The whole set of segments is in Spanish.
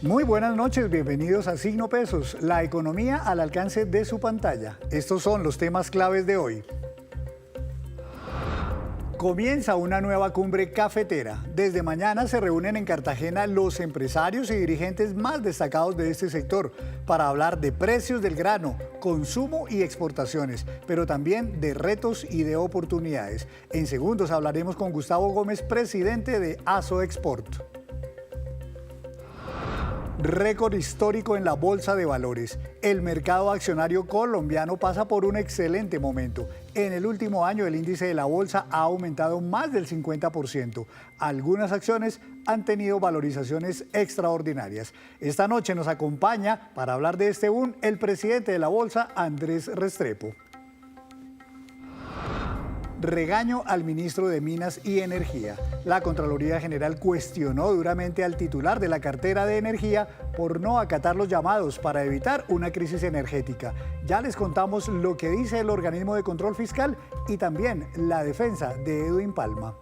Muy buenas noches, bienvenidos a Signo Pesos, la economía al alcance de su pantalla. Estos son los temas claves de hoy. Comienza una nueva cumbre cafetera. Desde mañana se reúnen en Cartagena los empresarios y dirigentes más destacados de este sector para hablar de precios del grano, consumo y exportaciones, pero también de retos y de oportunidades. En segundos hablaremos con Gustavo Gómez, presidente de ASO Export. Récord histórico en la Bolsa de Valores. El mercado accionario colombiano pasa por un excelente momento. En el último año el índice de la bolsa ha aumentado más del 50%. Algunas acciones han tenido valorizaciones extraordinarias. Esta noche nos acompaña para hablar de este boom el presidente de la bolsa, Andrés Restrepo. Regaño al ministro de Minas y Energía. La Contraloría General cuestionó duramente al titular de la cartera de Energía por no acatar los llamados para evitar una crisis energética. Ya les contamos lo que dice el organismo de control fiscal y también la defensa de Edwin Palma.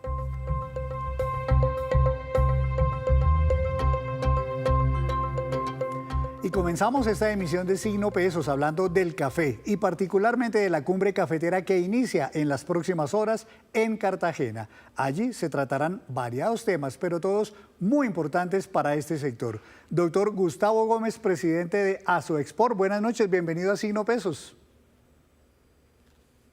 Y comenzamos esta emisión de Signo Pesos hablando del café y particularmente de la cumbre cafetera que inicia en las próximas horas en Cartagena. Allí se tratarán variados temas, pero todos muy importantes para este sector. Doctor Gustavo Gómez, presidente de ASO Export, buenas noches, bienvenido a Signo Pesos.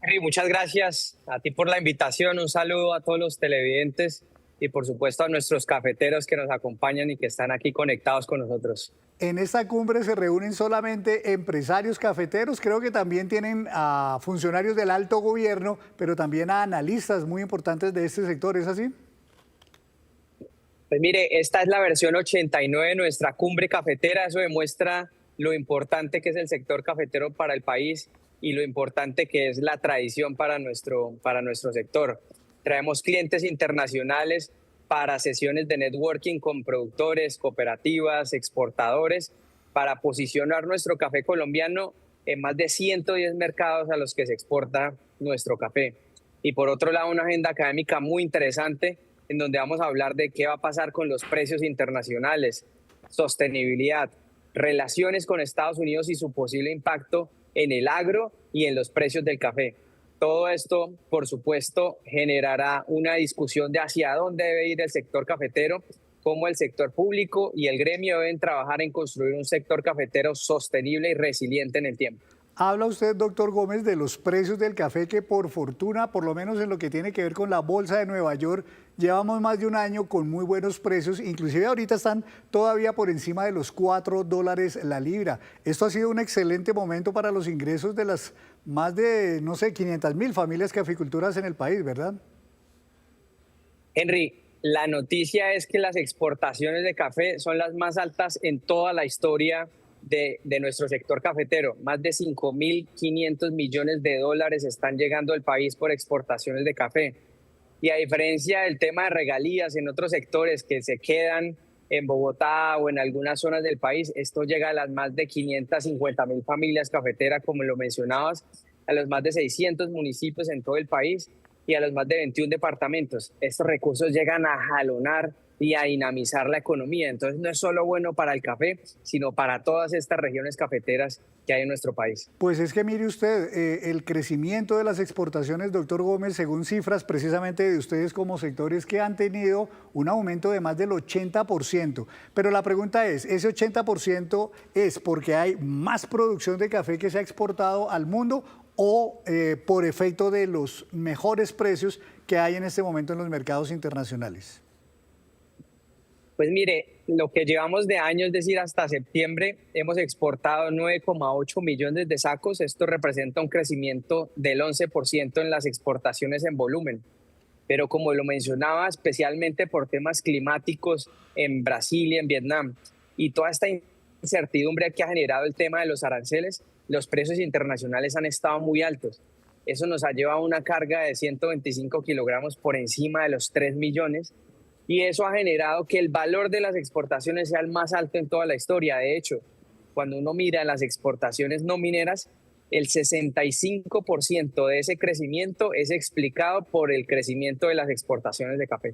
Henry, muchas gracias a ti por la invitación, un saludo a todos los televidentes y por supuesto a nuestros cafeteros que nos acompañan y que están aquí conectados con nosotros. En esta cumbre se reúnen solamente empresarios cafeteros, creo que también tienen a funcionarios del alto gobierno, pero también a analistas muy importantes de este sector, ¿es así? Pues mire, esta es la versión 89 de nuestra cumbre cafetera, eso demuestra lo importante que es el sector cafetero para el país y lo importante que es la tradición para nuestro sector. Traemos clientes internacionales para sesiones de networking con productores, cooperativas, exportadores, para posicionar nuestro café colombiano en más de 110 mercados a los que se exporta nuestro café. Y por otro lado, una agenda académica muy interesante en donde vamos a hablar de qué va a pasar con los precios internacionales, sostenibilidad, relaciones con Estados Unidos y su posible impacto en el agro y en los precios del café. Todo esto, por supuesto, generará una discusión de hacia dónde debe ir el sector cafetero, cómo el sector público y el gremio deben trabajar en construir un sector cafetero sostenible y resiliente en el tiempo. Habla usted, doctor Gómez, de los precios del café que por fortuna, por lo menos en lo que tiene que ver con la Bolsa de Nueva York, llevamos más de un año con muy buenos precios, inclusive ahorita están todavía por encima de los $4 la libra. Esto ha sido un excelente momento para los ingresos de las más de, no sé, 500.000 familias caficultoras en el país, ¿verdad? Henry, la noticia es que las exportaciones de café son las más altas en toda la historia de nuestro sector cafetero. Más de 5.500 millones de dólares están llegando al país por exportaciones de café. Y a diferencia del tema de regalías en otros sectores que se quedan en Bogotá o en algunas zonas del país, esto llega a las más de 550.000 familias cafeteras, como lo mencionabas, a los más de 600 municipios en todo el país y a los más de 21 departamentos. Estos recursos llegan a jalonar y a dinamizar la economía. Entonces no es solo bueno para el café, sino para todas estas regiones cafeteras que hay en nuestro país. Pues es que mire usted, el crecimiento de las exportaciones, doctor Gómez, según cifras precisamente de ustedes como sectores que han tenido un aumento de más del 80%. Pero la pregunta es, ¿ese 80% es porque hay más producción de café que se ha exportado al mundo o por efecto de los mejores precios que hay en este momento en los mercados internacionales? Pues mire, lo que llevamos de año, es decir, hasta septiembre, hemos exportado 9,8 millones de sacos. Esto representa un crecimiento del 11% en las exportaciones en volumen. Pero como lo mencionaba, especialmente por temas climáticos en Brasil y en Vietnam, y toda esta incertidumbre que ha generado el tema de los aranceles, los precios internacionales han estado muy altos. Eso nos ha llevado a una carga de 125 kilogramos por encima de los 3 millones. Y eso ha generado que el valor de las exportaciones sea el más alto en toda la historia. De hecho, cuando uno mira las exportaciones no mineras, el 65% de ese crecimiento es explicado por el crecimiento de las exportaciones de café.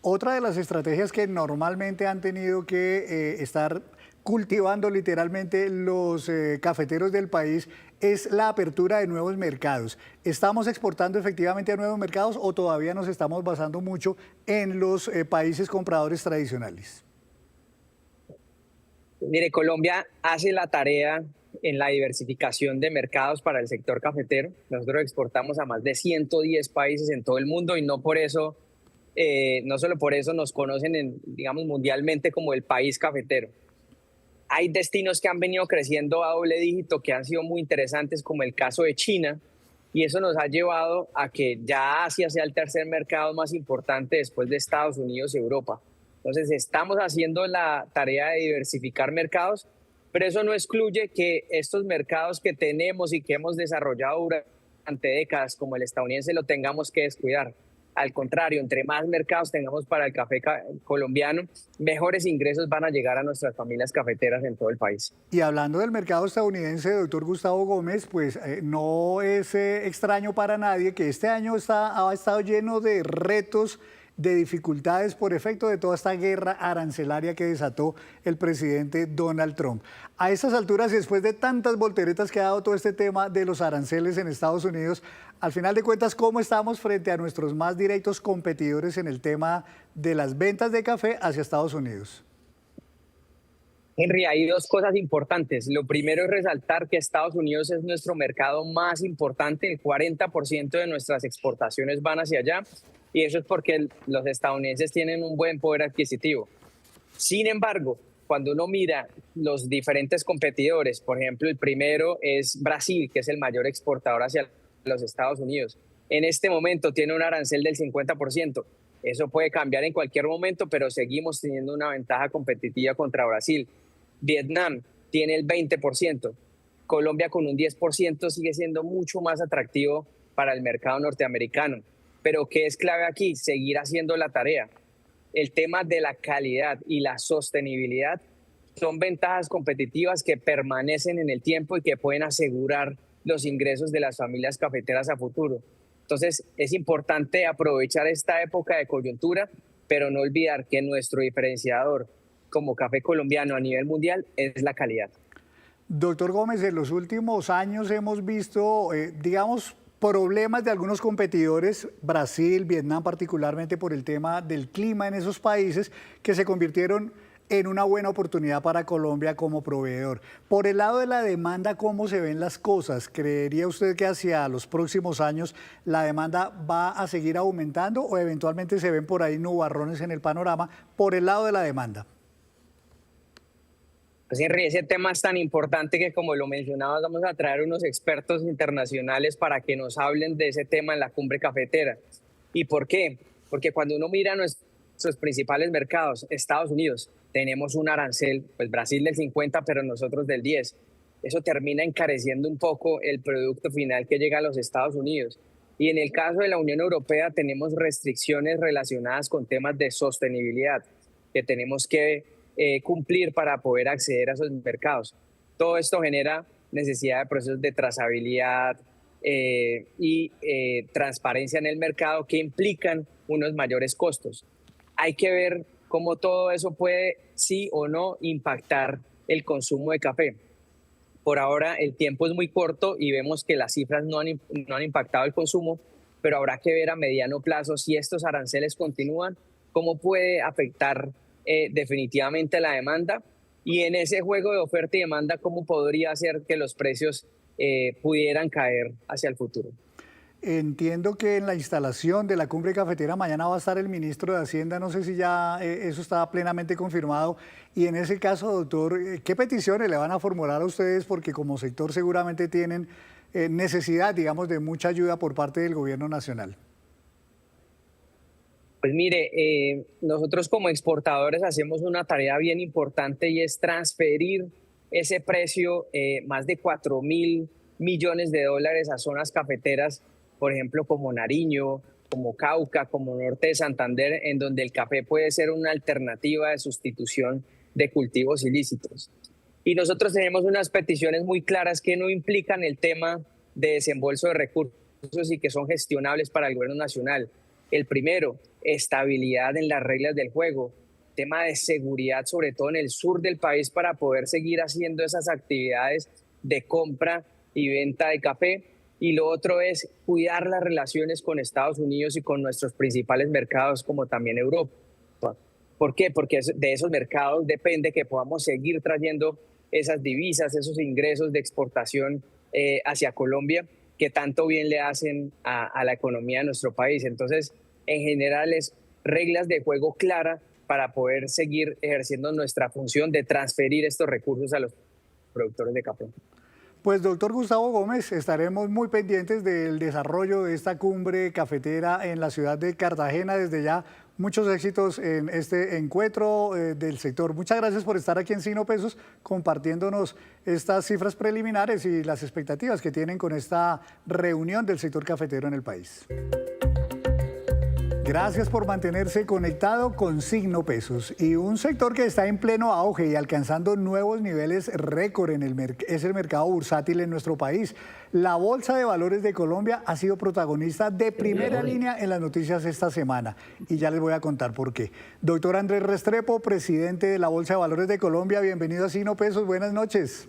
Otra de las estrategias que normalmente han tenido que estar cultivando literalmente los cafeteros del país es la apertura de nuevos mercados. ¿Estamos exportando efectivamente a nuevos mercados o todavía nos estamos basando mucho en los países compradores tradicionales? Mire, Colombia hace la tarea en la diversificación de mercados para el sector cafetero. Nosotros exportamos a más de 110 países en todo el mundo y no por eso, no solo por eso nos conocen, digamos, mundialmente como el país cafetero. Hay destinos que han venido creciendo a doble dígito que han sido muy interesantes, como el caso de China, y eso nos ha llevado a que ya Asia sea el tercer mercado más importante después de Estados Unidos y Europa. Entonces, estamos haciendo la tarea de diversificar mercados, pero eso no excluye que estos mercados que tenemos y que hemos desarrollado durante décadas, como el estadounidense, lo tengamos que descuidar. Al contrario, entre más mercados tengamos para el café colombiano, mejores ingresos van a llegar a nuestras familias cafeteras en todo el país. Y hablando del mercado estadounidense, doctor Gustavo Gómez, pues no es extraño para nadie que este año ha estado lleno de retos, de dificultades por efecto de toda esta guerra arancelaria que desató el presidente Donald Trump. A estas alturas y después de tantas volteretas que ha dado todo este tema de los aranceles en Estados Unidos, al final de cuentas, ¿cómo estamos frente a nuestros más directos competidores en el tema de las ventas de café hacia Estados Unidos? Henry, hay dos cosas importantes. Lo primero es resaltar que Estados Unidos es nuestro mercado más importante. El 40% de nuestras exportaciones van hacia allá y eso es porque los estadounidenses tienen un buen poder adquisitivo. Sin embargo, cuando uno mira los diferentes competidores, por ejemplo, el primero es Brasil, que es el mayor exportador hacia los Estados Unidos. En este momento tiene un arancel del 50%. Eso puede cambiar en cualquier momento, pero seguimos teniendo una ventaja competitiva contra Brasil. Vietnam tiene el 20%. Colombia con un 10% sigue siendo mucho más atractivo para el mercado norteamericano. Pero ¿qué es clave aquí? Seguir haciendo la tarea. El tema de la calidad y la sostenibilidad son ventajas competitivas que permanecen en el tiempo y que pueden asegurar los ingresos de las familias cafeteras a futuro. Entonces, es importante aprovechar esta época de coyuntura, pero no olvidar que nuestro diferenciador como café colombiano a nivel mundial es la calidad. Doctor Gómez, en los últimos años hemos visto, digamos, problemas de algunos competidores, Brasil, Vietnam particularmente por el tema del clima en esos países, que se convirtieron en una buena oportunidad para Colombia como proveedor. Por el lado de la demanda, ¿cómo se ven las cosas? ¿Creería usted que hacia los próximos años la demanda va a seguir aumentando o eventualmente se ven por ahí nubarrones en el panorama por el lado de la demanda? Pues Henry, ese tema es tan importante que, como lo mencionabas, vamos a traer unos expertos internacionales para que nos hablen de ese tema en la cumbre cafetera. ¿Y por qué? Porque cuando uno mira nuestros principales mercados, Estados Unidos, tenemos un arancel, pues Brasil del 50, pero nosotros del 10. Eso termina encareciendo un poco el producto final que llega a los Estados Unidos. Y en el caso de la Unión Europea tenemos restricciones relacionadas con temas de sostenibilidad que tenemos que cumplir para poder acceder a esos mercados. Todo esto genera necesidad de procesos de trazabilidad y transparencia en el mercado que implican unos mayores costos. Hay que ver cómo todo eso puede, sí o no, impactar el consumo de café. Por ahora el tiempo es muy corto y vemos que las cifras no han impactado el consumo, pero habrá que ver a mediano plazo si estos aranceles continúan, cómo puede afectar definitivamente la demanda y en ese juego de oferta y demanda cómo podría hacer que los precios pudieran caer hacia el futuro. Entiendo que en la instalación de la cumbre cafetera mañana va a estar el ministro de Hacienda, no sé si ya eso está plenamente confirmado. Y en ese caso, doctor, ¿qué peticiones le van a formular a ustedes? Porque como sector seguramente tienen necesidad, digamos, de mucha ayuda por parte del gobierno nacional. Pues mire, nosotros como exportadores hacemos una tarea bien importante y es transferir ese precio, más de 4.000 millones de dólares a zonas cafeteras, por ejemplo, como Nariño, como Cauca, como Norte de Santander, en donde el café puede ser una alternativa de sustitución de cultivos ilícitos. Y nosotros tenemos unas peticiones muy claras que no implican el tema de desembolso de recursos y que son gestionables para el gobierno nacional. El primero, estabilidad en las reglas del juego, tema de seguridad, sobre todo en el sur del país, para poder seguir haciendo esas actividades de compra y venta de café. Y lo otro es cuidar las relaciones con Estados Unidos y con nuestros principales mercados, como también Europa. ¿Por qué? Porque de esos mercados depende que podamos seguir trayendo esas divisas, esos ingresos de exportación hacia Colombia, que tanto bien le hacen a la economía de nuestro país. Entonces, en general, es reglas de juego claras para poder seguir ejerciendo nuestra función de transferir estos recursos a los productores de café. Pues doctor Gustavo Gómez, estaremos muy pendientes del desarrollo de esta cumbre cafetera en la ciudad de Cartagena. Desde ya, muchos éxitos en este encuentro del sector. Muchas gracias por estar aquí en Signo Pesos compartiéndonos estas cifras preliminares y las expectativas que tienen con esta reunión del sector cafetero en el país. Gracias por mantenerse conectado con Signo Pesos. Y un sector que está en pleno auge y alcanzando nuevos niveles récord es el mercado bursátil en nuestro país. La Bolsa de Valores de Colombia ha sido protagonista de primera línea en las noticias esta semana. Y ya les voy a contar por qué. Doctor Andrés Restrepo, presidente de la Bolsa de Valores de Colombia, bienvenido a Signo Pesos. Buenas noches.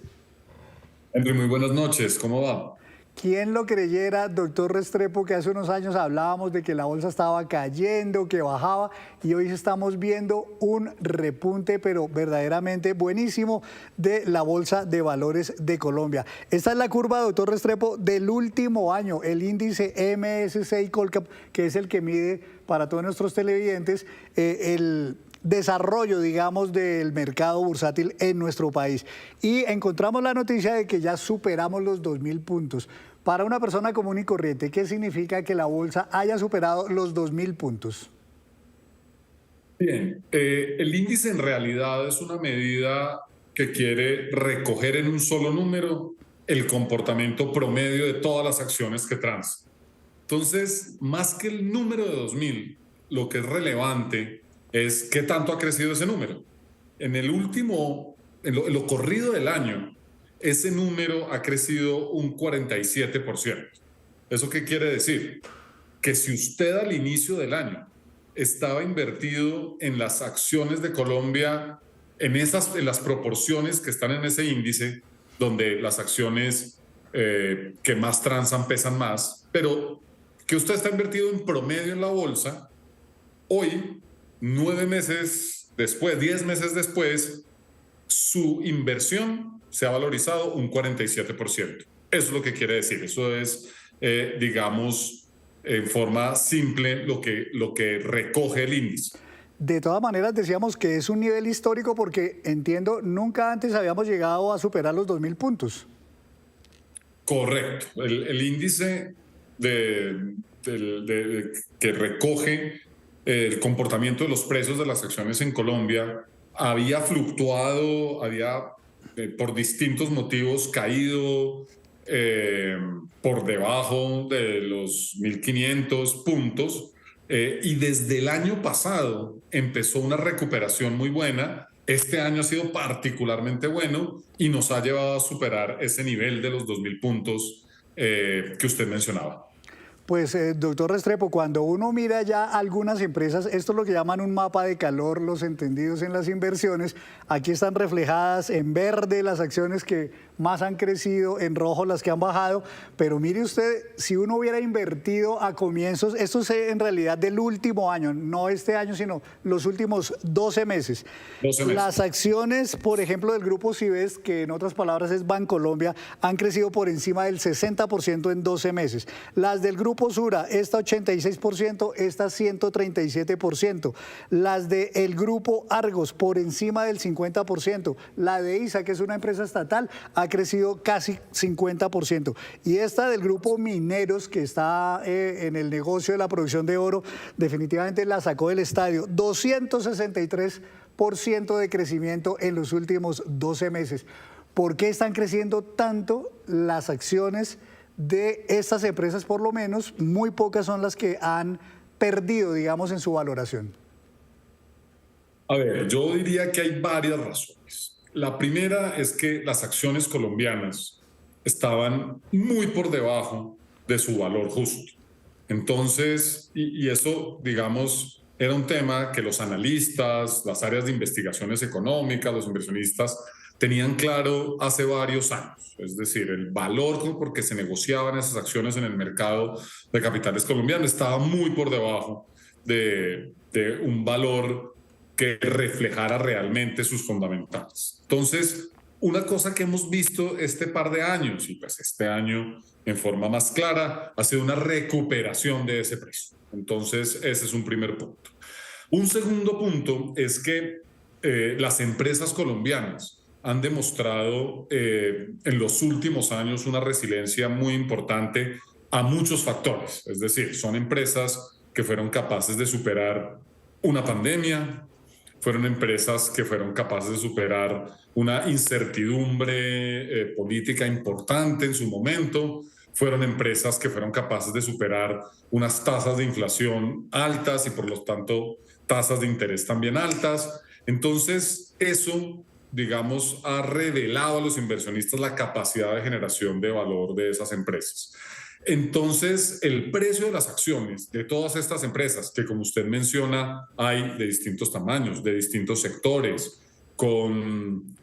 Henry, muy buenas noches. ¿Cómo va? ¿Quién lo creyera, doctor Restrepo, que hace unos años hablábamos de que la bolsa estaba cayendo, que bajaba, y hoy estamos viendo un repunte, pero verdaderamente buenísimo, de la Bolsa de Valores de Colombia? Esta es la curva, doctor Restrepo, del último año, el índice MSCI Colcap, que es el que mide para todos nuestros televidentes el desarrollo, digamos, del mercado bursátil en nuestro país. Y encontramos la noticia de que ya superamos los 2.000 puntos. Para una persona común y corriente, ¿qué significa que la bolsa haya superado los 2.000 puntos? Bien, el índice en realidad es una medida que quiere recoger en un solo número el comportamiento promedio de todas las acciones que transan. Entonces, más que el número de 2.000, lo que es relevante es qué tanto ha crecido ese número. En lo corrido del año, ese número ha crecido un 47%. ¿Eso qué quiere decir? Que si usted al inicio del año estaba invertido en las acciones de Colombia, en las proporciones que están en ese índice, donde las acciones que más transan pesan más, pero que usted está invertido en promedio en la bolsa, hoy, 9 meses después, 10 meses después, su inversión se ha valorizado un 47%. Eso es lo que quiere decir. Eso es, digamos, en forma simple lo que recoge el índice. De todas maneras, decíamos que es un nivel histórico porque, entiendo, nunca antes habíamos llegado a superar los 2.000 puntos. Correcto. El índice que recoge el comportamiento de los precios de las acciones en Colombia había fluctuado, por distintos motivos caído por debajo de los 1.500 puntos y desde el año pasado empezó una recuperación muy buena. Este año ha sido particularmente bueno y nos ha llevado a superar ese nivel de los 2.000 puntos que usted mencionaba. Pues, doctor Restrepo, cuando uno mira ya algunas empresas, esto es lo que llaman un mapa de calor, los entendidos en las inversiones. Aquí están reflejadas en verde las acciones que más han crecido, en rojo las que han bajado. Pero mire usted, si uno hubiera invertido a comienzos, esto es en realidad del último año, no este año, sino los últimos 12 meses. Las acciones, por ejemplo, del grupo Cibes, que en otras palabras es Bancolombia, han crecido por encima del 60% en 12 meses. Las del grupo Sura, esta 86%, esta 137%. Las del grupo Argos, por encima del 50%. La de ISA, que es una empresa estatal, ha crecido casi 50%. Y esta del grupo Mineros, que está en el negocio de la producción de oro, definitivamente la sacó del estadio. 263% de crecimiento en los últimos 12 meses. ¿Por qué están creciendo tanto las acciones de estas empresas? Por lo menos muy pocas son las que han perdido, digamos, en su valoración. A ver, yo diría que hay varias razones. La primera es que las acciones colombianas estaban muy por debajo de su valor justo. Entonces, y eso, digamos, era un tema que los analistas, las áreas de investigaciones económicas, los inversionistas tenían claro hace varios años. Es decir, el valor por que se negociaban esas acciones en el mercado de capitales colombiano estaba muy por debajo de un valor que reflejara realmente sus fundamentales. Entonces, una cosa que hemos visto este par de años, y pues este año en forma más clara, ha sido una recuperación de ese precio. Entonces, ese es un primer punto. Un segundo punto es que las empresas colombianas han demostrado en los últimos años una resiliencia muy importante a muchos factores. Es decir, son empresas que fueron capaces de superar una pandemia, fueron empresas que fueron capaces de superar una incertidumbre política importante en su momento, fueron empresas que fueron capaces de superar unas tasas de inflación altas y por lo tanto tasas de interés también altas. Entonces, eso, digamos, ha revelado a los inversionistas la capacidad de generación de valor de esas empresas. Entonces, el precio de las acciones de todas estas empresas, que como usted menciona, hay de distintos tamaños, de distintos sectores, con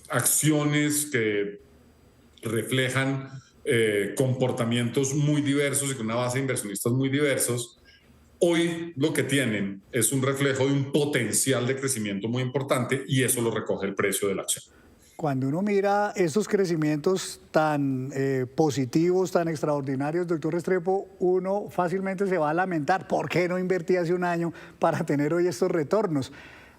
acciones que reflejan comportamientos muy diversos y con una base de inversionistas muy diversos, hoy lo que tienen es un reflejo de un potencial de crecimiento muy importante y eso lo recoge el precio de la acción. Cuando uno mira esos crecimientos tan positivos, tan extraordinarios, doctor Restrepo, uno fácilmente se va a lamentar, ¿por qué no invertí hace un año para tener hoy estos retornos?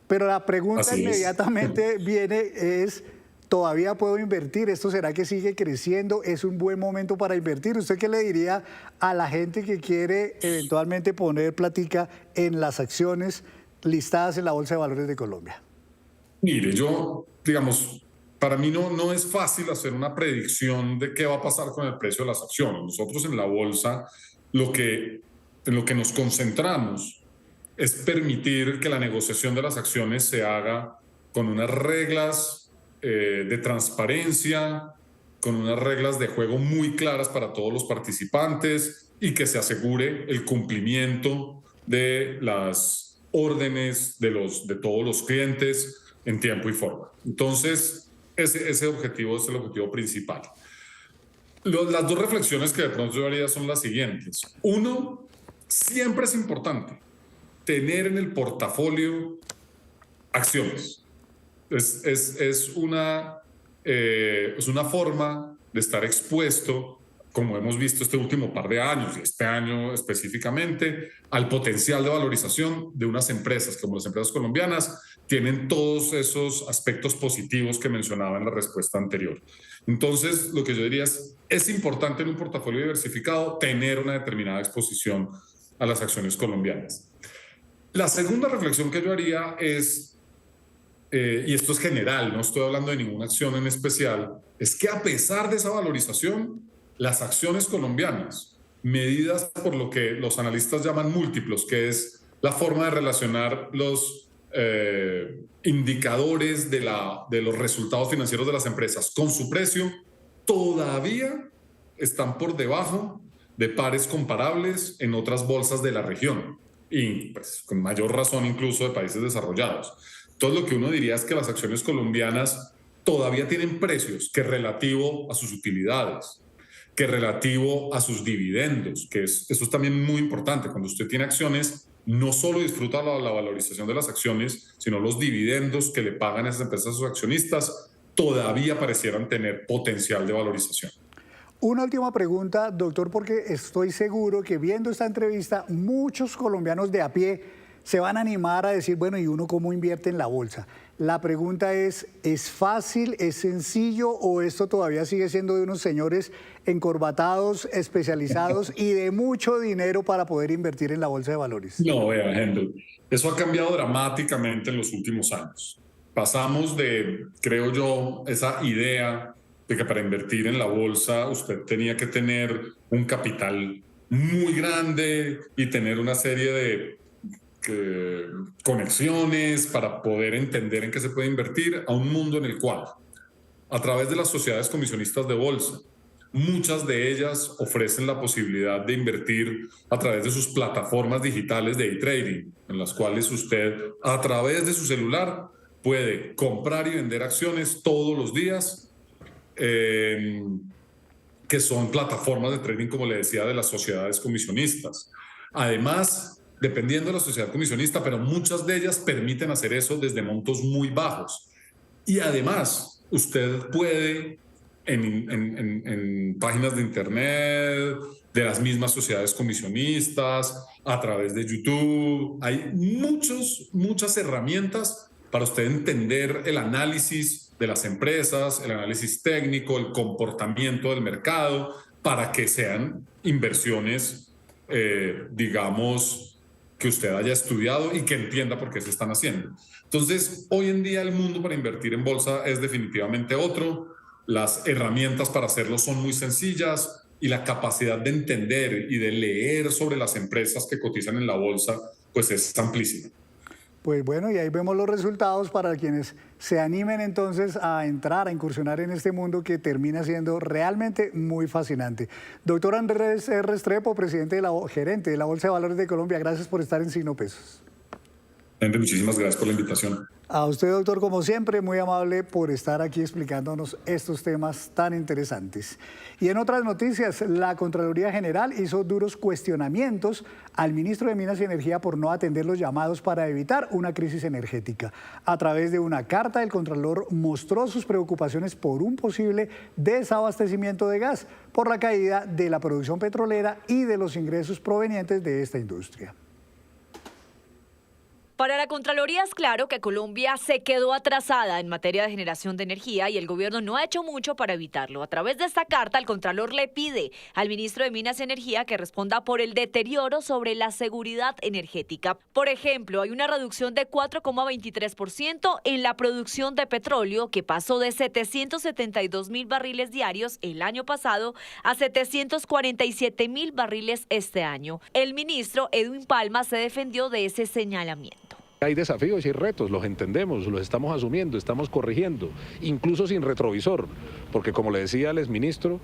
Pero la pregunta inmediatamente viene es, ¿todavía puedo invertir? ¿Esto será que sigue creciendo? ¿Es un buen momento para invertir? ¿Usted qué le diría a la gente que quiere eventualmente poner plática en las acciones listadas en la Bolsa de Valores de Colombia? Mire, yo, digamos, para mí no es fácil hacer una predicción de qué va a pasar con el precio de las acciones. Nosotros en la bolsa en lo que nos concentramos es permitir que la negociación de las acciones se haga con unas reglas de transparencia, con unas reglas de juego muy claras para todos los participantes y que se asegure el cumplimiento de las órdenes de todos los clientes en tiempo y forma. Entonces, ese objetivo es el objetivo principal. Las dos reflexiones que de pronto yo haría son las siguientes. Uno, siempre es importante tener en el portafolio acciones. Es una forma de estar expuesto, como hemos visto este último par de años y este año específicamente, al potencial de valorización de unas empresas como las empresas colombianas. Tienen todos esos aspectos positivos que mencionaba en la respuesta anterior. Entonces, lo que yo diría es importante en un portafolio diversificado tener una determinada exposición a las acciones colombianas. La segunda reflexión que yo haría es, y esto es general, no estoy hablando de ninguna acción en especial, es que a pesar de esa valorización, las acciones colombianas, medidas por lo que los analistas llaman múltiplos, que es la forma de relacionar los indicadores de los resultados financieros de las empresas con su precio, todavía están por debajo de pares comparables en otras bolsas de la región y pues, con mayor razón incluso de países desarrollados. Entonces lo que uno diría es que las acciones colombianas todavía tienen precios que relativo a sus utilidades, que relativo a sus dividendos, eso es también muy importante. Cuando usted tiene acciones, no solo disfruta la valorización de las acciones, sino los dividendos que le pagan esas empresas a sus accionistas todavía parecieran tener potencial de valorización. Una última pregunta, doctor, porque estoy seguro que viendo esta entrevista, muchos colombianos de a pie se van a animar a decir, bueno, ¿y uno cómo invierte en la bolsa? La pregunta ¿es fácil, es sencillo o esto todavía sigue siendo de unos señores encorbatados, especializados y de mucho dinero para poder invertir en la bolsa de valores? No, vea, Henry, eso ha cambiado dramáticamente en los últimos años. Pasamos de, creo yo, esa idea de que para invertir en la bolsa usted tenía que tener un capital muy grande y tener una serie de conexiones para poder entender en qué se puede invertir, a un mundo en el cual, a través de las sociedades comisionistas de bolsa, muchas de ellas ofrecen la posibilidad de invertir a través de sus plataformas digitales de e-trading, en las cuales usted a través de su celular puede comprar y vender acciones todos los días, que son plataformas de trading, como le decía, de las sociedades comisionistas. Además, dependiendo de la sociedad comisionista, pero muchas de ellas permiten hacer eso desde montos muy bajos. Y además, usted puede en páginas de internet, de las mismas sociedades comisionistas, a través de YouTube, hay muchas herramientas para usted entender el análisis de las empresas, el análisis técnico, el comportamiento del mercado, para que sean inversiones, digamos, que usted haya estudiado y que entienda por qué se están haciendo. Entonces, hoy en día el mundo para invertir en bolsa es definitivamente otro. Las herramientas para hacerlo son muy sencillas y la capacidad de entender y de leer sobre las empresas que cotizan en la bolsa, pues es amplísima. Pues bueno, y ahí vemos los resultados para quienes se animen entonces a entrar, a incursionar en este mundo que termina siendo realmente muy fascinante. Doctor Andrés Restrepo, gerente de la Bolsa de Valores de Colombia, gracias por estar en Signo Pesos. Muchísimas gracias por la invitación. A usted, doctor, como siempre, muy amable por estar aquí explicándonos estos temas tan interesantes. Y en otras noticias, la Contraloría General hizo duros cuestionamientos al ministro de Minas y Energía por no atender los llamados para evitar una crisis energética. A través de una carta, el Contralor mostró sus preocupaciones por un posible desabastecimiento de gas, por la caída de la producción petrolera y de los ingresos provenientes de esta industria. Para la Contraloría es claro que Colombia se quedó atrasada en materia de generación de energía y el gobierno no ha hecho mucho para evitarlo. A través de esta carta, el Contralor le pide al ministro de Minas y Energía que responda por el deterioro sobre la seguridad energética. Por ejemplo, hay una reducción de 4,23% en la producción de petróleo, que pasó de 772.000 barriles diarios el año pasado a 747.000 barriles este año. El ministro Edwin Palma se defendió de ese señalamiento. Hay desafíos y hay retos, los entendemos, los estamos asumiendo, estamos corrigiendo, incluso sin retrovisor, porque como le decía al exministro,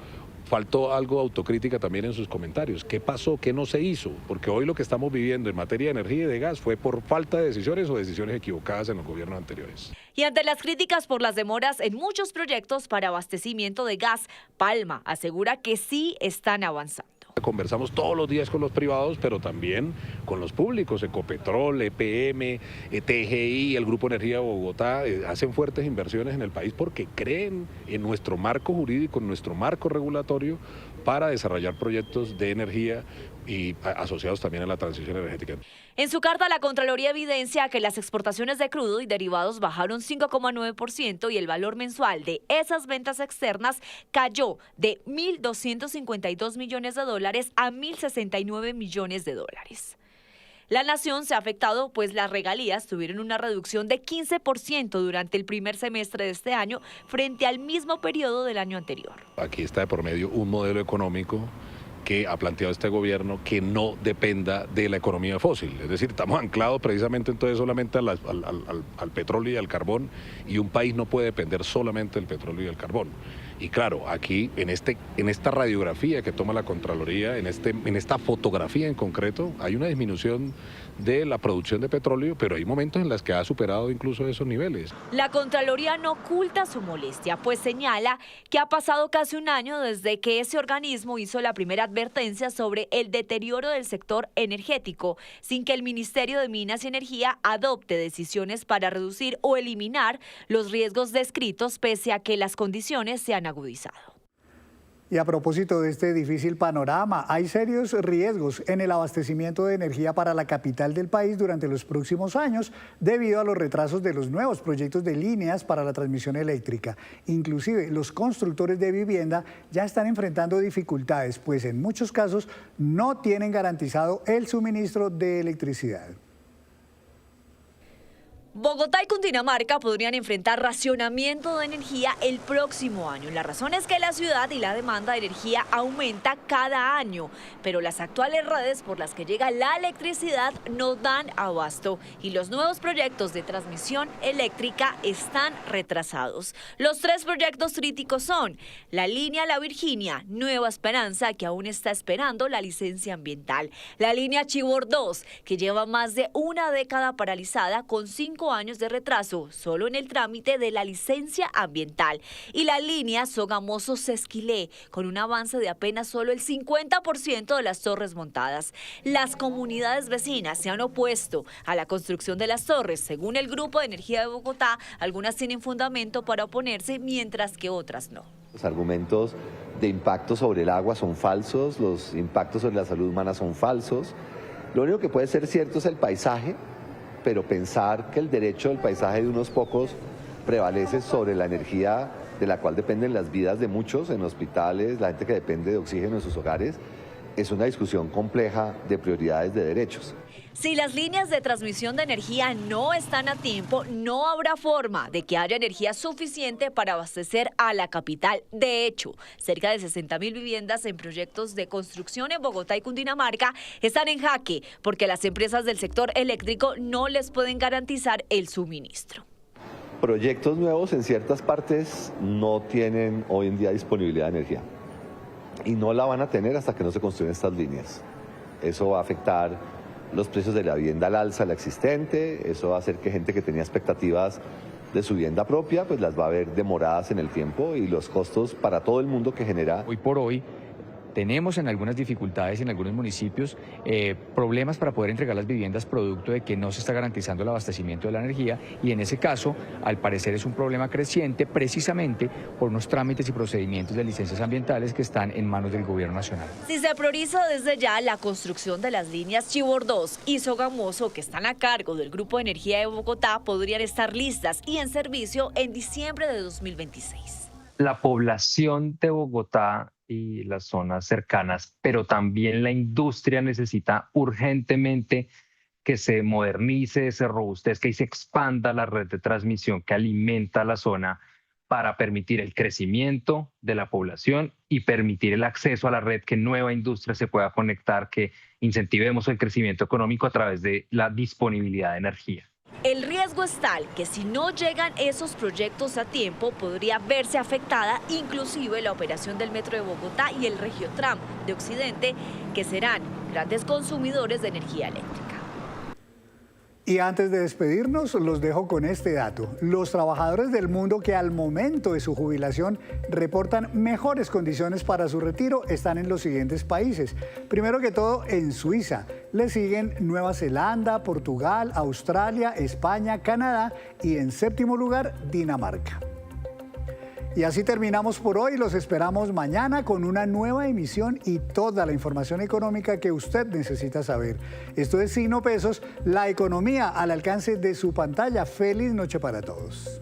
faltó algo de autocrítica también en sus comentarios. ¿Qué pasó? ¿Qué no se hizo? Porque hoy lo que estamos viviendo en materia de energía y de gas fue por falta de decisiones o decisiones equivocadas en los gobiernos anteriores. Y ante las críticas por las demoras en muchos proyectos para abastecimiento de gas, Palma asegura que sí están avanzando. Conversamos todos los días con los privados, pero también con los públicos. Ecopetrol, EPM, TGI, el Grupo Energía de Bogotá hacen fuertes inversiones en el país porque creen en nuestro marco jurídico, en nuestro marco regulatorio para desarrollar proyectos de energía y asociados también a la transición energética. En su carta, la Contraloría evidencia que las exportaciones de crudo y derivados bajaron 5,9% y el valor mensual de esas ventas externas cayó de $1.252 millones a $1.069 millones. La nación se ha afectado, pues las regalías tuvieron una reducción de 15% durante el primer semestre de este año frente al mismo periodo del año anterior. Aquí está de por medio un modelo económico que ha planteado este gobierno que no dependa de la economía fósil. Es decir, estamos anclados precisamente entonces solamente al petróleo y al carbón, y un país no puede depender solamente del petróleo y del carbón. Y claro, aquí en esta radiografía que toma la Contraloría, en esta fotografía en concreto, hay una disminución de la producción de petróleo, pero hay momentos en los que ha superado incluso esos niveles. La Contraloría no oculta su molestia, pues señala que ha pasado casi un año desde que ese organismo hizo la primera advertencia sobre el deterioro del sector energético, sin que el Ministerio de Minas y Energía adopte decisiones para reducir o eliminar los riesgos descritos, pese a que las condiciones se han agudizado. Y a propósito de este difícil panorama, hay serios riesgos en el abastecimiento de energía para la capital del país durante los próximos años debido a los retrasos de los nuevos proyectos de líneas para la transmisión eléctrica. Inclusive los constructores de vivienda ya están enfrentando dificultades, pues en muchos casos no tienen garantizado el suministro de electricidad. Bogotá y Cundinamarca podrían enfrentar racionamiento de energía el próximo año. La razón es que la ciudad y la demanda de energía aumenta cada año, pero las actuales redes por las que llega la electricidad no dan abasto y los nuevos proyectos de transmisión eléctrica están retrasados. Los 3 proyectos críticos son la línea La Virginia, Nueva Esperanza, que aún está esperando la licencia ambiental, la línea Chivor 2, que lleva más de una década paralizada con 5 años de retraso solo en el trámite de la licencia ambiental, y la línea Sogamoso-Sesquilé, con un avance de apenas solo el 50% de las torres montadas. Las comunidades vecinas se han opuesto a la construcción de las torres. Según el Grupo de Energía de Bogotá, algunas tienen fundamento para oponerse, mientras que otras no. Los argumentos de impacto sobre el agua son falsos, los impactos sobre la salud humana son falsos. Lo único que puede ser cierto es el paisaje, pero pensar que el derecho del paisaje de unos pocos prevalece sobre la energía de la cual dependen las vidas de muchos en hospitales, la gente que depende de oxígeno en sus hogares, es una discusión compleja de prioridades de derechos. Si las líneas de transmisión de energía no están a tiempo, no habrá forma de que haya energía suficiente para abastecer a la capital. De hecho, cerca de 60.000 viviendas en proyectos de construcción en Bogotá y Cundinamarca están en jaque porque las empresas del sector eléctrico no les pueden garantizar el suministro. Proyectos nuevos en ciertas partes no tienen hoy en día disponibilidad de energía y no la van a tener hasta que no se construyan estas líneas. Eso va a afectar los precios de la vivienda al alza, la existente, eso va a hacer que gente que tenía expectativas de su vivienda propia, pues las va a ver demoradas en el tiempo, y los costos para todo el mundo que genera. Hoy por hoy tenemos en algunas dificultades en algunos municipios problemas para poder entregar las viviendas producto de que no se está garantizando el abastecimiento de la energía, y en ese caso al parecer es un problema creciente precisamente por unos trámites y procedimientos de licencias ambientales que están en manos del gobierno nacional. Si se prioriza desde ya la construcción de las líneas Chivor 2 y Sogamoso, que están a cargo del Grupo de Energía de Bogotá, podrían estar listas y en servicio en diciembre de 2026. La población de Bogotá y las zonas cercanas, pero también la industria necesita urgentemente que se modernice, se robustezca y se expanda la red de transmisión que alimenta la zona para permitir el crecimiento de la población y permitir el acceso a la red, que nueva industria se pueda conectar, que incentivemos el crecimiento económico a través de la disponibilidad de energía. El riesgo es tal que si no llegan esos proyectos a tiempo, podría verse afectada inclusive la operación del Metro de Bogotá y el Regiotram de Occidente, que serán grandes consumidores de energía eléctrica. Y antes de despedirnos, los dejo con este dato. Los trabajadores del mundo que al momento de su jubilación reportan mejores condiciones para su retiro están en los siguientes países. Primero que todo, en Suiza. Le siguen Nueva Zelanda, Portugal, Australia, España, Canadá y en séptimo lugar, Dinamarca. Y así terminamos por hoy. Los esperamos mañana con una nueva emisión y toda la información económica que usted necesita saber. Esto es Signo Pesos, la economía al alcance de su pantalla. Feliz noche para todos.